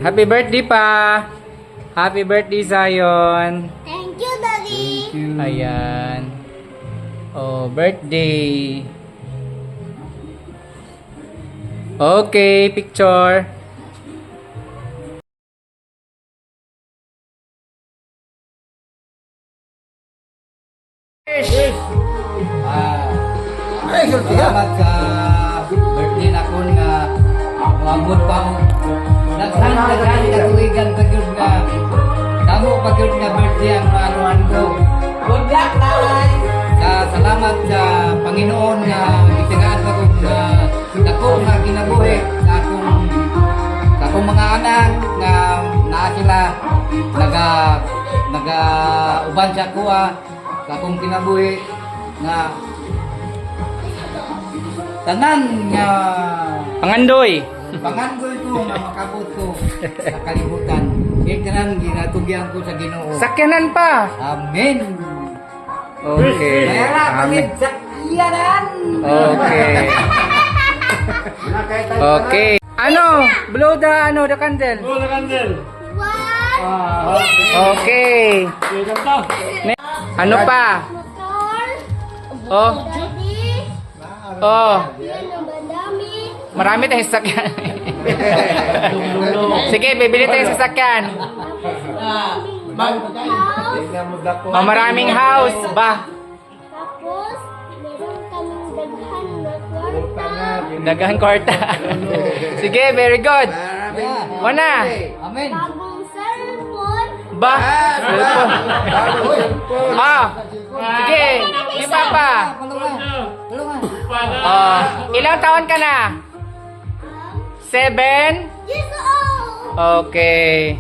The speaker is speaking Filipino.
Happy birthday pa! Happy birthday, Zion! Thank you, Daddy. Ayan. Oh, birthday. Okay, picture. Salamat sa birthday na ko nga umabot pa mo. Daghan katuigan pagyud nga. Damo pagyud nga birthday ang anuan ko. Good luck, Tay! Salamat sa Panginoon nga gitigaan ko nga dako nga kinabuhi sa akong mga anak nga naa sila naga uban sa kuha sa akong kinabuhi nga tanan nga pangandoy ko nga makabot ko sa kalibutan. Tanan ginatugyan ko sa Ginoo. Sakyanan pa. Amen. Okay. Amen. Sakyanan. Okay. Okay. Ano? Blow the candle. Blow the candle. One. Okay. Ano pa? Motor. Oh. Daddy. Oh. Yan ang madami. Marami tayong sasakyan. Sige, bibili tayo sa sasakyan. House. Maraming house. Ba? Tapos, meron kaming daghan na kwarta. Daghan kwarta. Sige, very good. Wana. Amen. Bagong cellphone. Ba? Cellphone. Ah. Sige. Lima pa. Ilang taon ka na? 7? Years old. Okay.